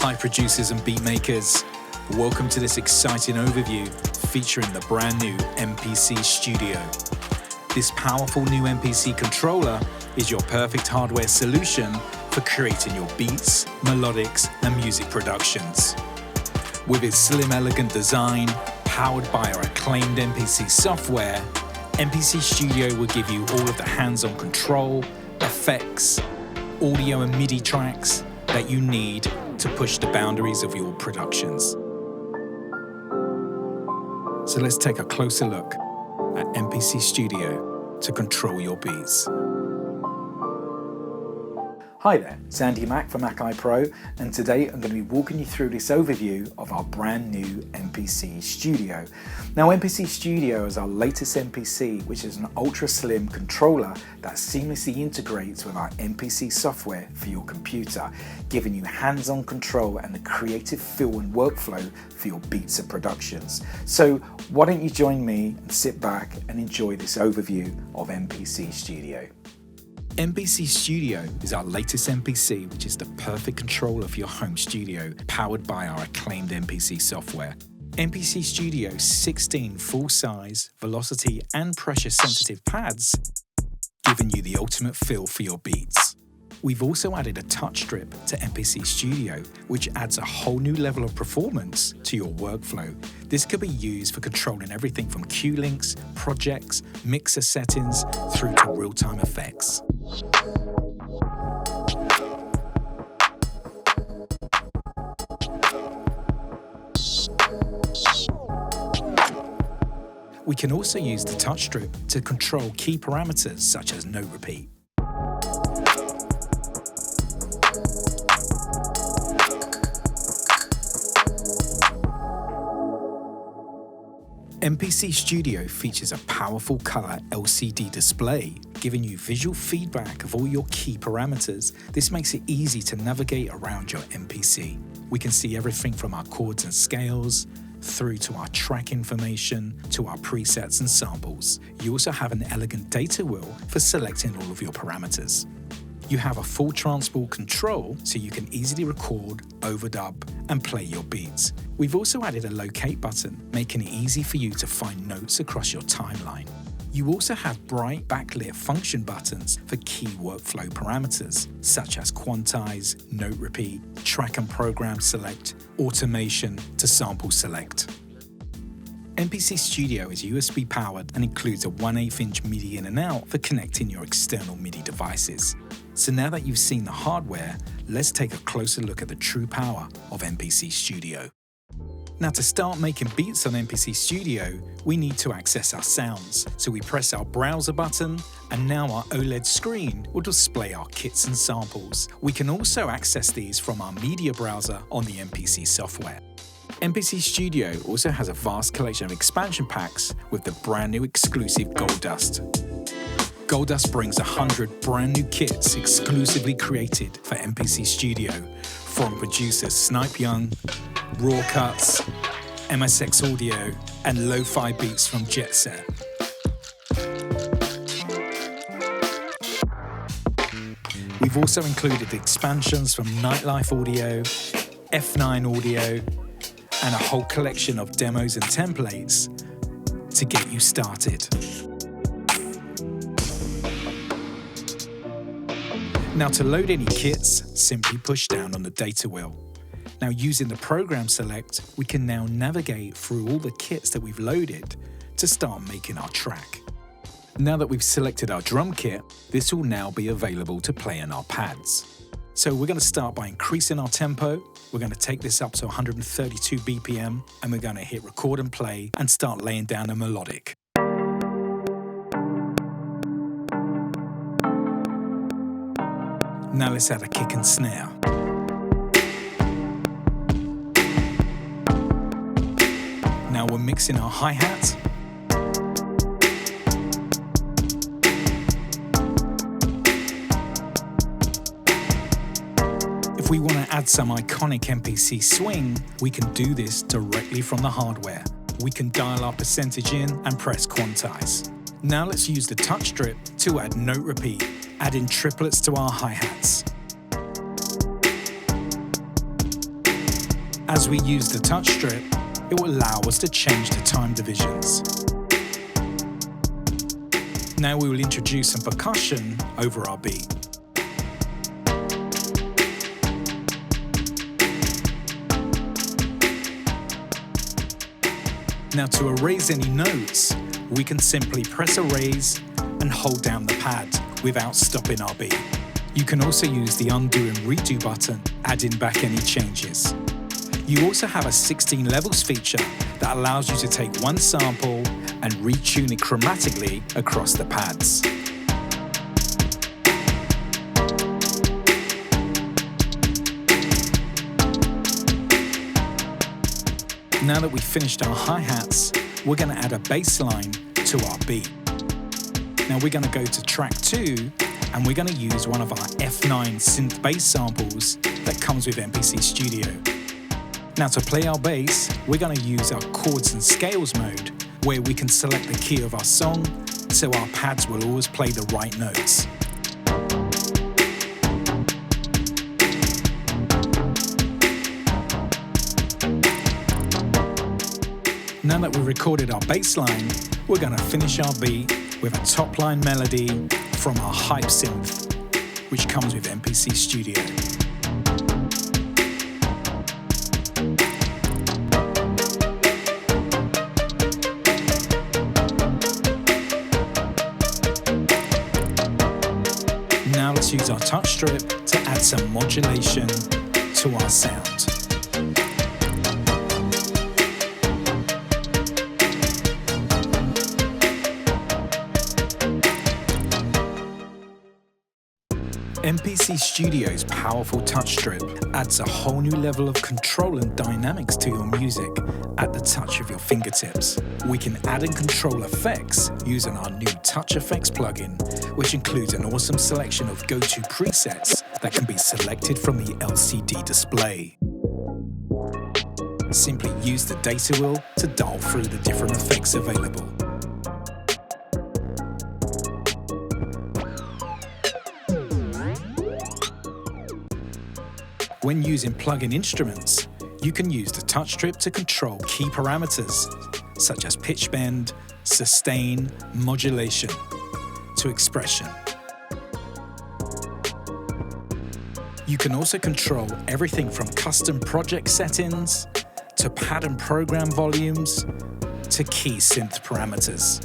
Hi producers and beat makers, welcome to this exciting overview featuring the brand new MPC Studio. This powerful new MPC controller is your perfect hardware solution for creating your beats, melodics and music productions. With its slim, elegant design, powered by our acclaimed MPC software, MPC Studio will give you all of the hands-on control, effects, audio and MIDI tracks that you need to push the boundaries of your productions. So let's take a closer look at MPC Studio to control your beats. Hi there, Sandy Mac from Akai Pro, and today I'm going to be walking you through this overview of our brand new MPC Studio. Now, MPC Studio is our latest MPC, which is an ultra slim controller that seamlessly integrates with our MPC software for your computer, giving you hands-on control and the creative feel and workflow for your beats and productions. So why don't you join me and sit back and enjoy this overview of MPC Studio. MPC Studio is our latest MPC, which is the perfect controller for your home studio, powered by our acclaimed MPC software. MPC Studio's 16 full-size, velocity and pressure-sensitive pads, giving you the ultimate feel for your beats. We've also added a touch strip to MPC Studio, which adds a whole new level of performance to your workflow. This could be used for controlling everything from cue links, projects, mixer settings, through to real-time effects. We can also use the touch strip to control key parameters such as note repeat. MPC Studio features a powerful color LCD display, giving you visual feedback of all your key parameters. This makes it easy to navigate around your MPC. We can see everything from our chords and scales, through to our track information, to our presets and samples. You also have an elegant data wheel for selecting all of your parameters. You have a full transport control so you can easily record, overdub, and play your beats. We've also added a locate button, making it easy for you to find notes across your timeline. You also have bright backlit function buttons for key workflow parameters, such as quantize, note repeat, track and program select, automation to sample select. MPC Studio is USB powered and includes a 1/8" MIDI in and out for connecting your external MIDI devices. So now that you've seen the hardware, let's take a closer look at the true power of MPC Studio. Now, to start making beats on MPC Studio, we need to access our sounds. So we press our browser button, and now our OLED screen will display our kits and samples. We can also access these from our media browser on the MPC software. MPC Studio also has a vast collection of expansion packs with the brand new exclusive Gold Dust. Gold Dust brings 100 brand new kits exclusively created for MPC Studio from producers Snipe Young, Raw Cuts, MSX Audio, and lo-fi beats from Jet Set. We've also included expansions from Nightlife Audio, F9 Audio, and a whole collection of demos and templates to get you started. Now, to load any kits, simply push down on the data wheel. Now, using the program select, we can now navigate through all the kits that we've loaded to start making our track. Now that we've selected our drum kit, this will now be available to play on our pads. So we're going to start by increasing our tempo. We're going to take this up to 132 BPM, and we're going to hit record and play and start laying down a melodic. Now let's add a kick and snare. Now we're mixing our hi-hat. If we want to add some iconic MPC swing, we can do this directly from the hardware. We can dial our percentage in and press quantize. Now let's use the touch strip to add note repeat, adding triplets to our hi-hats. As we use the touch strip, it will allow us to change the time divisions. Now we will introduce some percussion over our beat. Now to erase any notes, we can simply press erase and hold down the pad without stopping our beat. You can also use the undo and redo button, adding back any changes. You also have a 16 levels feature that allows you to take one sample and retune it chromatically across the pads. Now that we've finished our hi-hats, we're going to add a bass line to our beat. Now we're going to go to track 2 and we're going to use one of our F9 synth bass samples that comes with MPC Studio. Now to play our bass, we're going to use our chords and scales mode, where we can select the key of our song so our pads will always play the right notes. Now that we've recorded our bass line, we're going to finish our beat with a top line melody from our hype synth, which comes with MPC Studio. Now let's use our touch strip to add some modulation to our sound. MPC Studio's powerful touch strip adds a whole new level of control and dynamics to your music at the touch of your fingertips. We can add and control effects using our new Touch Effects plugin, which includes an awesome selection of go-to presets that can be selected from the LCD display. Simply use the data wheel to dial through the different effects available. When using plug-in instruments, you can use the touch strip to control key parameters such as pitch bend, sustain, modulation to expression. You can also control everything from custom project settings to pad and program volumes to key synth parameters.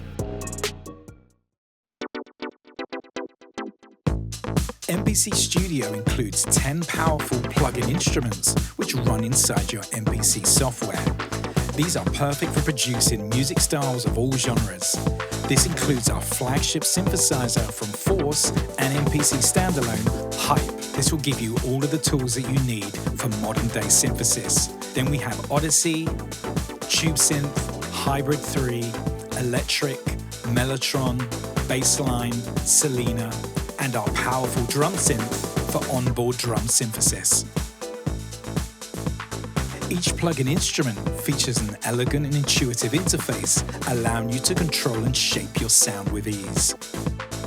MPC Studio includes 10 powerful plug-in instruments which run inside your MPC software. These are perfect for producing music styles of all genres. This includes our flagship synthesizer from Force and MPC standalone, Hype. This will give you all of the tools that you need for modern-day synthesis. Then we have Odyssey, Tube Synth, Hybrid 3, Electric, Mellotron, Bassline, Selena, and our powerful drum synth for onboard drum synthesis. Each plug-in instrument features an elegant and intuitive interface, allowing you to control and shape your sound with ease.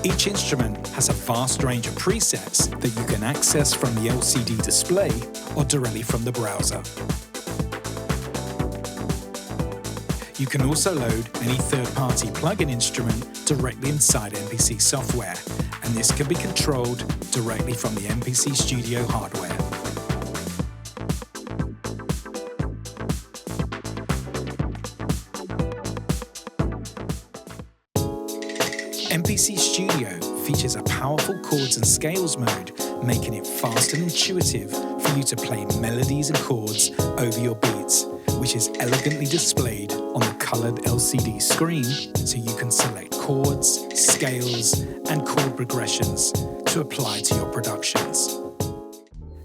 Each instrument has a vast range of presets that you can access from the LCD display or directly from the browser. You can also load any third-party plug-in instrument directly inside MPC software, and this can be controlled directly from the MPC Studio hardware. MPC Studio features a powerful chords and scales mode, making it fast and intuitive for you to play melodies and chords over your beats, which is elegantly displayed on the colored LCD screen, so you can select chords, scales, and chord progressions to apply to your productions.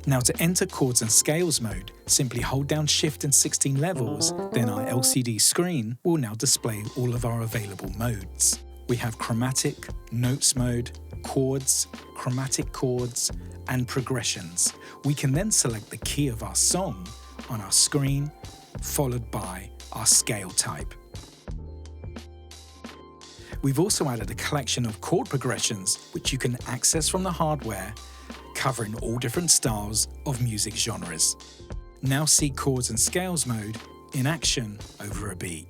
Now to enter chords and scales mode, simply hold down Shift and 16 levels, then our LCD screen will now display all of our available modes. We have chromatic, notes mode, chords, chromatic chords, and progressions. We can then select the key of our song on our screen, followed by our scale type. We've also added a collection of chord progressions which you can access from the hardware, covering all different styles of music genres. Now see chords and scales mode in action over a beat.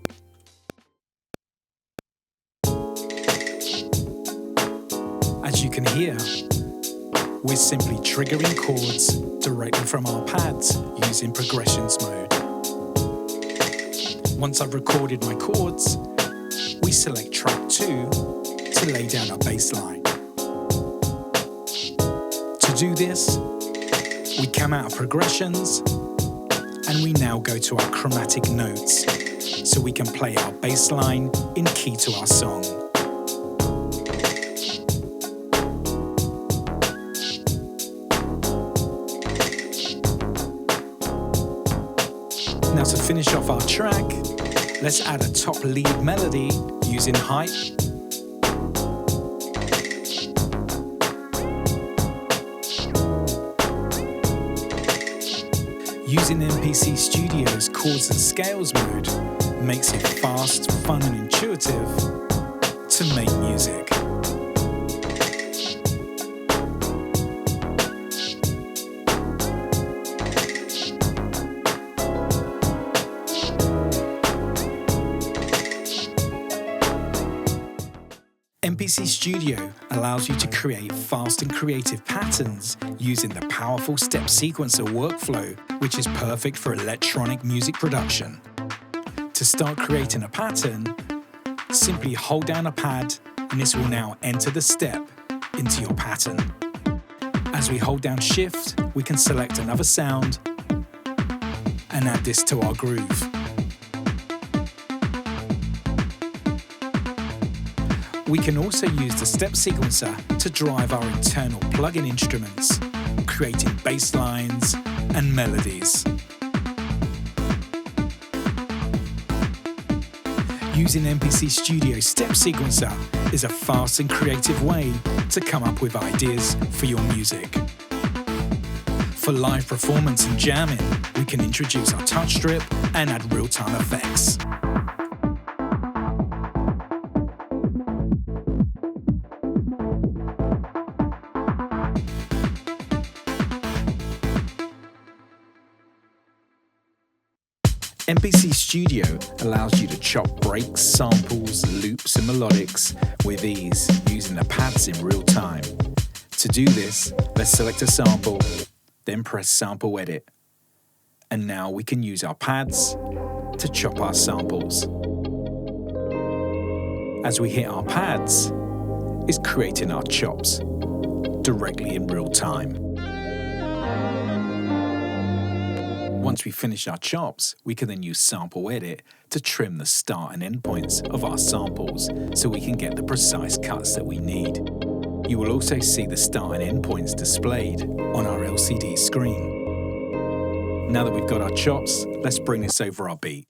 As you can hear, we're simply triggering chords directly from our pads using progressions mode. Once I've recorded my chords, we select track 2 to lay down our bass line. To do this, we come out of progressions and we now go to our chromatic notes so we can play our bass line in key to our song. Now to finish off our track, let's add a top lead melody using hype. Using MPC Studio's chords and scales mode makes it fast, fun and intuitive to make music. MPC Studio allows you to create fast and creative patterns using the powerful step sequencer workflow, which is perfect for electronic music production. To start creating a pattern, simply hold down a pad and this will now enter the step into your pattern. As we hold down Shift, we can select another sound and add this to our groove. We can also use the step sequencer to drive our internal plug-in instruments, creating bass lines and melodies. Using MPC Studio Step Sequencer is a fast and creative way to come up with ideas for your music. For live performance and jamming, we can introduce our touch strip and add real-time effects. MPC Studio allows you to chop breaks, samples, loops and melodics with ease using the pads in real time. To do this, let's select a sample, then press Sample Edit. And now we can use our pads to chop our samples. As we hit our pads, it's creating our chops directly in real time. Once we finish our chops, we can then use Sample Edit to trim the start and end points of our samples so we can get the precise cuts that we need. You will also see the start and end points displayed on our LCD screen. Now that we've got our chops, let's bring this over our beat.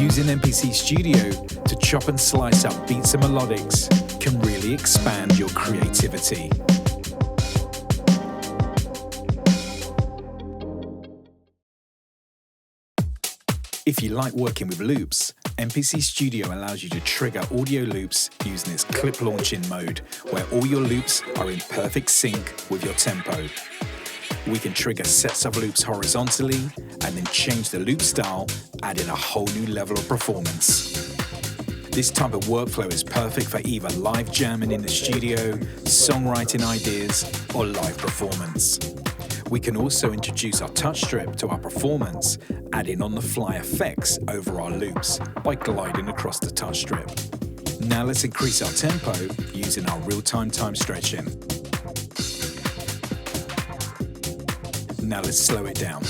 Using MPC Studio to chop and slice up beats and melodics can really expand your creativity. If you like working with loops, MPC Studio allows you to trigger audio loops using its clip launching mode, where all your loops are in perfect sync with your tempo. We can trigger sets of loops horizontally and then change the loop style, adding a whole new level of performance. This type of workflow is perfect for either live jamming in the studio, songwriting ideas, or live performance. We can also introduce our touch strip to our performance, adding on-the-fly effects over our loops by gliding across the touch strip. Now let's increase our tempo using our real-time time stretching. Now let's slow it down.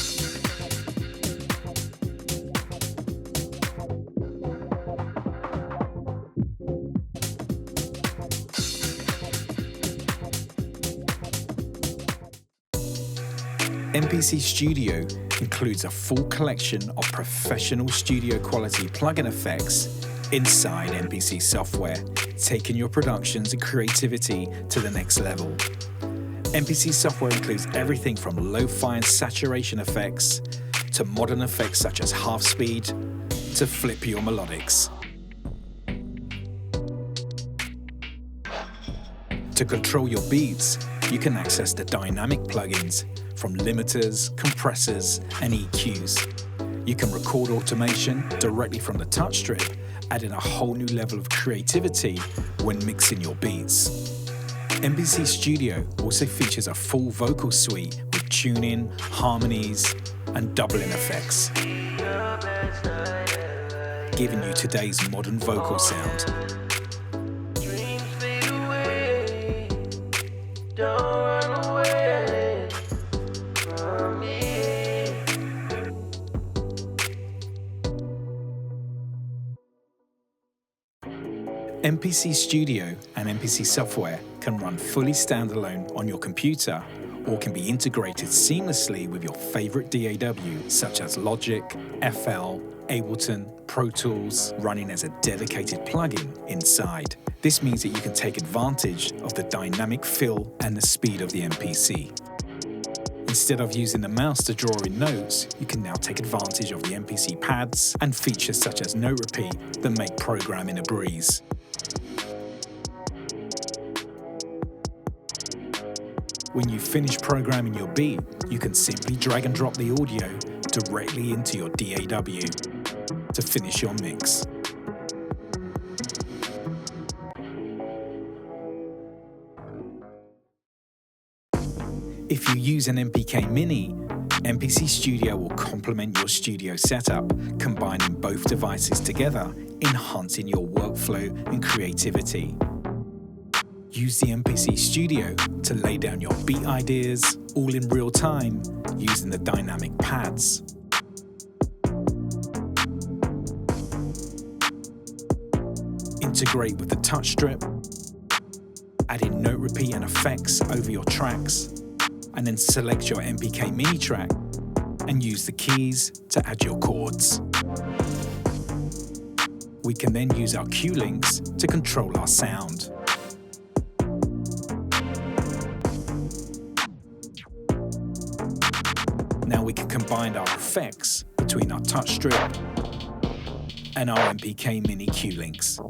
MPC Studio includes a full collection of professional studio quality plugin effects inside MPC software, taking your productions and creativity to the next level. MPC software includes everything from lo-fi and saturation effects to modern effects such as half speed to flip your melodics. To control your beats, you can access the dynamic plugins from limiters, compressors, and EQs. You can record automation directly from the touch strip, adding a whole new level of creativity when mixing your beats. MPC Studio also features a full vocal suite with tuning, harmonies, and doubling effects, giving you today's modern vocal sound. MPC Studio and MPC software can run fully standalone on your computer or can be integrated seamlessly with your favorite DAW such as Logic, FL, Ableton, Pro Tools, running as a dedicated plugin inside. This means that you can take advantage of the dynamic feel and the speed of the MPC. Instead of using the mouse to draw in notes, you can now take advantage of the MPC pads and features such as note repeat that make programming a breeze. When you finish programming your beat, you can simply drag and drop the audio directly into your DAW to finish your mix. If you use an MPK Mini, MPC Studio will complement your studio setup, combining both devices together, enhancing your workflow and creativity. Use the MPC Studio to lay down your beat ideas, all in real time, using the dynamic pads. Integrate with the touch strip, add in note repeat and effects over your tracks, and then select your MPK Mini track and use the keys to add your chords. We can then use our cue links to control our sound. Now we can combine our effects between our touch strip and our MPK Mini cue links.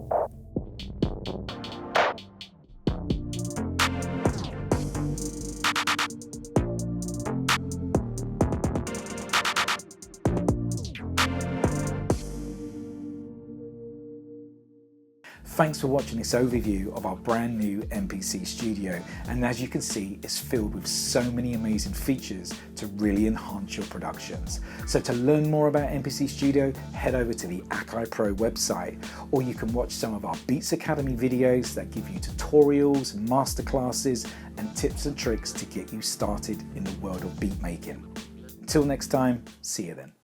Thanks for watching this overview of our brand new MPC Studio, and as you can see, it's filled with so many amazing features to really enhance your productions. So to learn more about MPC Studio, head over to the Akai Pro website, or you can watch some of our Beats Academy videos that give you tutorials, masterclasses, and tips and tricks to get you started in the world of beat making. Until next time, see you then.